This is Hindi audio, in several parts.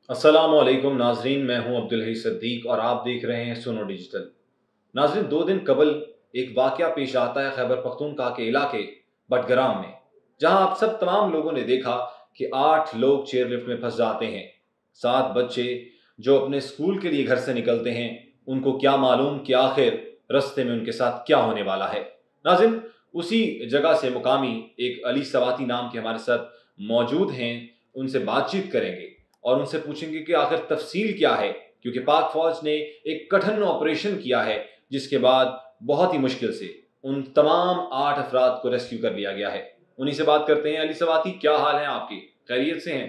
अस्सलामुअलैकुम नाजरीन, मैं हूं अब्दुल हई सिद्दीक और आप देख रहे हैं सुनो डिजिटल। नाजरीन, 2 दिन कबल एक वाकया पेश आता है खैबर पख्तूनख्वा के इलाके बटग्राम में, जहां आप सब तमाम लोगों ने देखा कि 8 लोग चेयरलिफ्ट में फंस जाते हैं। 7 बच्चे जो अपने स्कूल के लिए घर से निकलते हैं, उनको क्या मालूम कि आखिर रास्ते में उनके साथ क्या होने वाला है। नाजिन, उसी जगह से मुकामी एक अली सवाती नाम के हमारे साथ मौजूद हैं। उनसे बातचीत करेंगे और उनसे पूछेंगे कि आखिर तफसील क्या है, क्योंकि पाक फौज ने एक कठिन ऑपरेशन किया है जिसके बाद बहुत ही मुश्किल से उन तमाम 8 अफराद को रेस्क्यू कर लिया गया है। उन्हीं से बात करते हैं। अली सवाती, क्या हाल है आपके? खैरियत से हैं?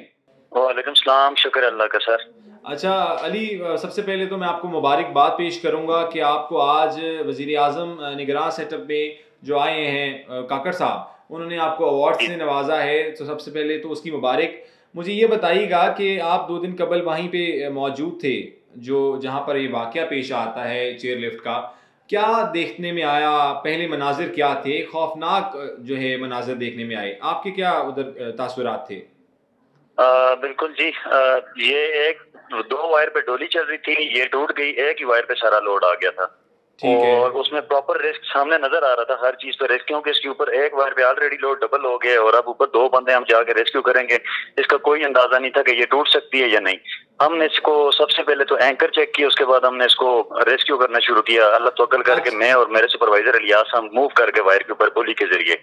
वालेकुम सलाम, शुक्र अल्लाह का सर। अच्छा अली, सबसे पहले तो मैं आपको मुबारकबाद पेश करूंगा कि आपको आज वज़ीर आज़म निगरान सेटअप में जो आए हैं काकड़ साहब, उन्होंने आपको अवार्ड जी से नवाजा है। तो सबसे पहले तो उसकी मुबारक। मुझे ये बताइएगा कि आप 2 दिन कबल वहीं पे मौजूद थे, जो जहाँ पर ये वाकया पेश आता है चेयर लिफ्ट का। क्या देखने में आया? पहले मनाजिर क्या थे? खौफनाक जो है मनाजिर देखने में आए। आपके क्या उधर तासुरात थे? बिल्कुल जी। ये एक दो वायर पे डोली चल रही थी, ये टूट गई, एक ही वायर पे सारा लोड आ गया था। ठीक है। और उसमें प्रॉपर रिस्क सामने नजर आ रहा था, हर चीज पे रिस्क, क्योंकि इसके ऊपर एक वायर पे ऑलरेडी लोड डबल हो गया और अब ऊपर 2 बंदे हम जाके रेस्क्यू करेंगे। इसका कोई अंदाजा नहीं था कि ये टूट सकती है या नहीं। हमने इसको सबसे पहले तो एंकर चेक किया, उसके बाद हमने इसको रेस्क्यू करना शुरू किया। अल्लाह तवक्कल करके आज मैं और मेरे सुपरवाइजर इलियास हम मूव करके वायर के ऊपर पुली के जरिए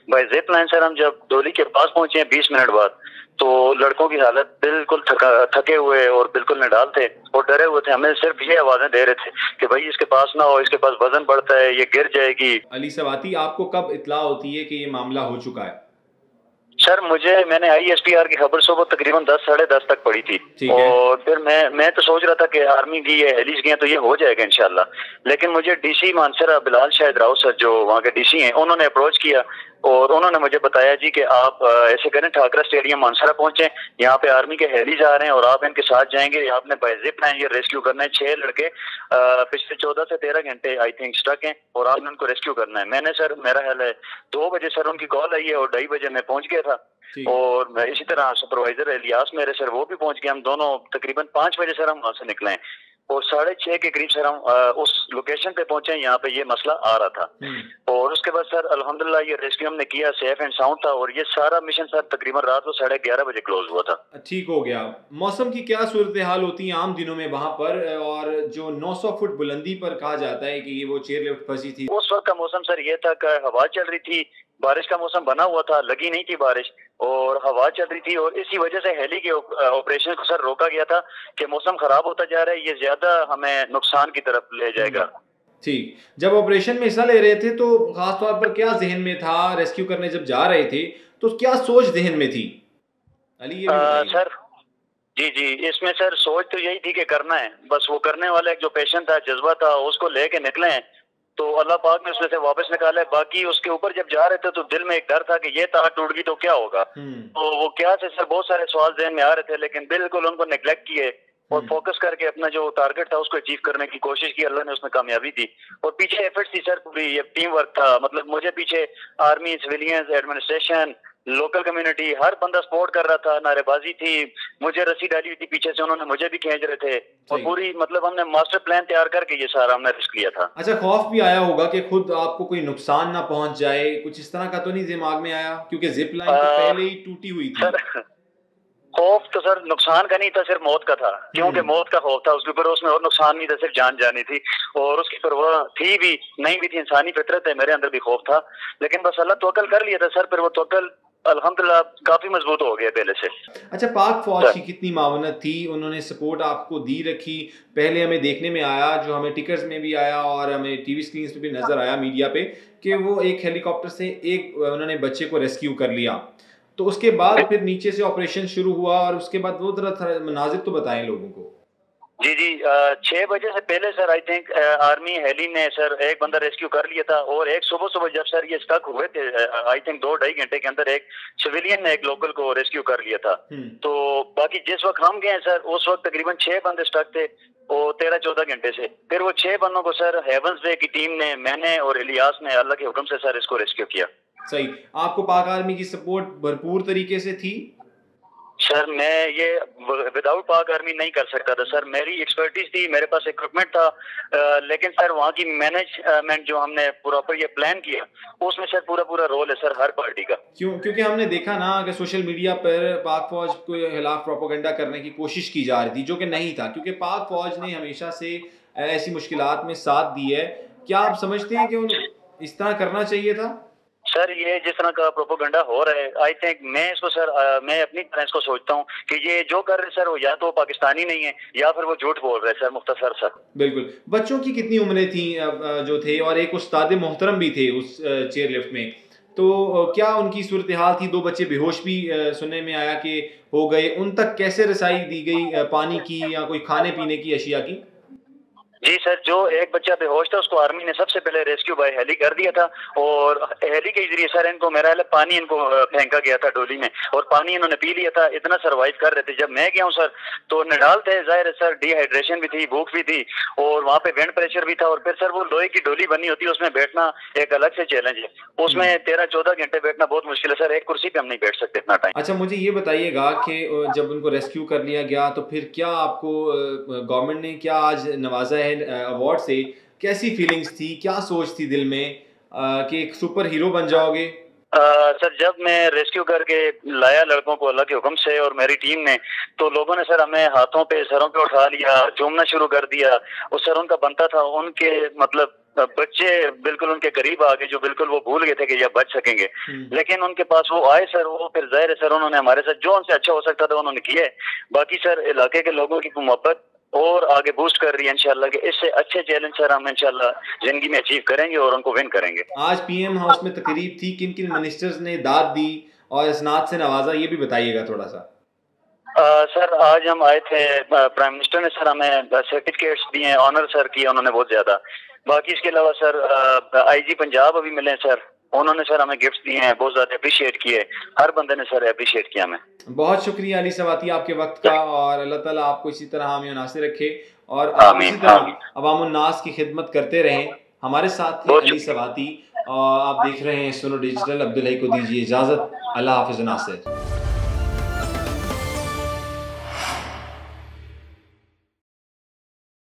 बाय जिप लाइन सर, हम जब डोली के पास पहुंचे हैं 20 मिनट बाद, तो लड़कों की हालत बिल्कुल थके हुए और बिल्कुल निडाल थे और डरे हुए थे। हमें सिर्फ ये आवाजें दे रहे थे कि भाई इसके पास ना हो, इसके पास वजन बढ़ता है, ये गिर जाएगी। अली सवाती, आपको कब इत्ला होती है कि ये मामला हो चुका है? सर मैंने ISPR की खबर सुबह तकरीबन 10 साढ़े 10 तक पड़ी थी। ठीक है। और फिर मैं तो सोच रहा था कि आर्मी की या हेलिस गए तो ये हो जाएगा इंशाल्लाह। लेकिन मुझे DC मानसरा बिलाल शाहिद राव सर, जो वहाँ के DC हैं, उन्होंने अप्रोच किया और उन्होंने मुझे बताया जी कि आप ऐसे करें, ठाकरा स्टेडियम मानसरा पहुंचे, यहाँ पे आर्मी के हेलीज आ रहे हैं और आप इनके साथ जाएंगे। आपने बाय जिप लाइन ये रेस्क्यू करना है। 6 लड़के पिछले 14 से 13 घंटे आई थिंक स्टक हैं और आपने उनको रेस्क्यू करना है। मैंने सर, मेरा ख्याल है 2 बजे सर उनकी कॉल आई है और 2:30 बजे मैं पहुंच गया था। ठीक। और मैं इसी तरह सुपरवाइजर इलियास मेरे सर, वो भी पहुंच गए। हम दोनों तकरीबन 5 बजे सर हम वहां से निकले हैं और 6:30 के करीब सर हम उस लोकेशन पे पहुंचे यहाँ पे ये मसला आ रहा था। और उसके बाद सर अल्हम्दुलिल्लाह ये रेस्क्यू हमने किया, सेफ एंड साउंड था। और ये सारा मिशन सर तकरीबन रात को 11:30 बजे क्लोज हुआ था। ठीक हो गया। मौसम की क्या सूरत हाल होती है आम दिनों में वहां पर? और जो 900 फुट बुलंदी पर कहा जाता है कि ये वो चेयर लिफ्ट फंसी थी। उस वक्त का मौसम सर ये था कि हवा चल रही थी, बारिश का मौसम बना हुआ था, लगी नहीं थी बारिश और हवा चल रही थी। और इसी वजह से हेली के ऑपरेशन को सर रोका गया था कि मौसम खराब होता जा रहा है, ये ज्यादा हमें नुकसान की तरफ ले जाएगा। ठीक। जब ऑपरेशन में हिस्सा ले रहे थे तो खास तौर पर क्या जहन में था? रेस्क्यू करने जब जा रहे थे तो क्या सोच जहन में थी? अली, ये भी बताइए। सर जी जी, इसमें सर सोच तो यही थी कि करना है, बस वो करने वाला एक जो पेशेंट था, जज्बा था, उसको लेके निकले हैं। तो अल्लाह पाक ने उसमें से वापस निकाला है। बाकी उसके ऊपर जब जा रहे थे तो दिल में एक डर था कि ये तार टूट गई तो क्या होगा। तो वो क्या से सर बहुत सारे सवाल जहन में आ रहे थे, लेकिन बिल्कुल उनको नेग्लेक्ट किए और फोकस करके अपना जो टारगेट था उसको अचीव करने की कोशिश की। अल्लाह ने उसमें कामयाबी दी। और पीछे एफर्ट्स थी सर, पूरी ये टीम वर्क था। मतलब मुझे पीछे army, civilians, administration, local community, हर बंदा सपोर्ट कर रहा था, नारेबाजी थी, मुझे रस्सी डाली हुई थी पीछे से, उन्होंने मुझे भी खींच रहे थे। और पूरी मतलब हमने मास्टर प्लान तैयार करके ये सारा हमने रिस्क लिया था। अच्छा, खौफ भी आया होगा कि खुद आपको कोई नुकसान ना पहुंच जाए, कुछ इस तरह का तो नहीं दिमाग में आया? क्योंकि जिप लाइन तो पहले ही टूटी हुई थी। सर खौफ तो सर नुकसान का नहीं था, सिर्फ मौत का था। क्योंकि मौत का खौफ था, उसके ऊपर उसमें और नुकसान नहीं था, सिर्फ जान जानी थी। और उसकी परवाह थी भी नहीं भी थी, इंसानी फितरत है, मेरे अंदर भी खौफ था। लेकिन बस अल्लाह तवक्कल कर लिया था सर, फिर वो तवक्कल अल्हम्दुलिल्लाह काफी मजबूत हो गया पहले से। अच्छा, पाक फौज की कितनी मावनत थी? उन्होंने सपोर्ट आपको दी रखी? पहले हमें देखने में आया, जो हमें टिकर्स में भी आया और हमें टीवी स्क्रीन पे भी नजर आया मीडिया पे, कि वो एक हेलीकॉप्टर से एक उन्होंने बच्चे को रेस्क्यू कर लिया। तो उसके बाद फिर नीचे से ऑपरेशन शुरू हुआ और उसके बाद वो तरह मनाजिर तो बताएं लोगों को। जी जी, 6 बजे से पहले sir I think army heli ने सर एक बंदा रेस्क्यू कर लिया था। और एक सुबह सुबह जब सर ये स्टक हुए थे, आई थिंक 2 ढाई घंटे के अंदर एक सिविलियन ने एक लोकल को रेस्क्यू कर लिया था। तो बाकी जिस वक्त हम गए सर, उस वक्त तकरीबन 6 बंदे स्टक थे वो 13-14 घंटे से। फिर वो 6 बंदों को सर हेवंस बे की टीम ने, मैंने और इलियास ने अल्लाह के हुक्म से सर इसको रेस्क्यू किया। सही। आपको पाक आर्मी की सपोर्ट भरपूर तरीके से थी? सर मैं ये विदाउट पाक आर्मी नहीं कर सकता था सर, मेरी एक्सपर्टीज थी, मेरे पास इक्विपमेंट था, लेकिन सर वहाँ की मैनेजमेंट जो हमने प्रॉपर ये प्लान किया उसमें सर पूरा पूरा रोल है सर हर पार्टी का। क्यों? क्योंकि हमने देखा ना कि सोशल मीडिया पर पाक फौज के खिलाफ प्रोपेगेंडा करने की कोशिश की जा रही थी, जो कि नहीं था, क्योंकि पाक फौज ने हमेशा से ऐसी मुश्किलात में साथ दी है। क्या आप समझते हैं कि उन इस तरह करना चाहिए था? सर ये जिस तरह का प्रोपोगंडा हो रहा है, आई थिंक मैं इसको सर मैं अपनी तरह इसको सोचता हूँ कि ये जो कर रहे सर वो या तो पाकिस्तानी नहीं है या फिर वो झूठ बोल रहे हैं सर, मुख्तसर सर। बिल्कुल। बच्चों की कितनी उम्रें थी जो थे, और एक उस्ताद मोहतरम भी थे उस चेयर लिफ्ट में, तो क्या उनकी सूरत हाल थी? 2 बच्चे बेहोश भी सुनने में आया कि हो गए। उन तक कैसे रसाई दी गई पानी की या कोई खाने पीने की अशिया की? जी सर, जो एक बच्चा बेहोश था उसको आर्मी ने सबसे पहले रेस्क्यू बाय हेली कर दिया था, और हेली के जरिए सर इनको मेरा ख्याल है पानी इनको फेंका गया था डोली में, और पानी इन्होंने पी लिया था, इतना सरवाइव कर रहे थे। जब मैं गया हूँ सर तो निडाल थे, जाहिर है सर डिहाइड्रेशन भी थी, भूख भी थी, और वहाँ पे विंड प्रेशर भी था, और फिर सर वो लोहे की डोली बनी होती है उसमें बैठना एक अलग से चैलेंज है, उसमें 13-14 घंटे बैठना बहुत मुश्किल है सर, एक कुर्सी पे हम नहीं बैठ सकते इतना टाइम। अच्छा, मुझे ये बताइएगा कि जब उनको रेस्क्यू कर लिया गया तो फिर क्या आपको गवर्नमेंट ने क्या आज नवाजा है अवार्ड से? कैसी फीलिंग्स थी, क्या सोच थी दिल में कि एक सुपर हीरो बन जाओगे? सर जब मैं रेस्क्यू करके लाया लड़कों को अल्लाह के हुक्म से और मेरी टीम ने, तो लोगों ने सर हमें हाथों पे सरों पे उठा लिया, चूमना शुरू कर दिया। उस सर उनका बनता था, उनके मतलब बच्चे बिल्कुल उनके करीब आ गए, जो बिल्कुल वो भूल गए थे कि ये बच सकेंगे, लेकिन उनके पास वो आए सर, वो फिर जाहिर है सर उन्होंने हमारे साथ जो उनसे अच्छा हो सकता था उन्होंने किया। बाकी सर इलाके के लोगों की मोहब्बत और आगे बूस्ट कर रही है इंशाल्लाह कि इससे अच्छे चैलेंज सर हम इंशाल्लाह जिंदगी में अचीव करेंगे और उनको विन करेंगे। आज पीएम हाउस में तकरीब थी, किन किन मिनिस्टर्स ने दाद दी और इसनाद से नवाजा, ये भी बताइएगा थोड़ा सा। सर आज हम आए थे, प्राइम मिनिस्टर ने सर हमें सर्टिफिकेट्स दिए, ऑनर सर किया उन्होंने बहुत ज्यादा। बाकी इसके अलावा सर आईजी पंजाब अभी मिले सर, उन्होंने सर हमें गिफ्ट्स दिए हैं, बहुत ज्यादा अप्रिशिएट किए, हर बंदे ने सर अप्रिशिएट किया हमें। बहुत शुक्रिया अली सवाती आपके वक्त का, और अल्लाह ताला आपको इसी तरह हामी नासिर रखे और आप इसी तरह अवामुन नास की खिदमत करते रहें। हमारे साथ थे अली सवाती और आप देख रहे हैं सुनो डिजिटल। अब्दुल हई को दीजिए इजाज़त। अल्लाह हाफ़िज़ नासिर।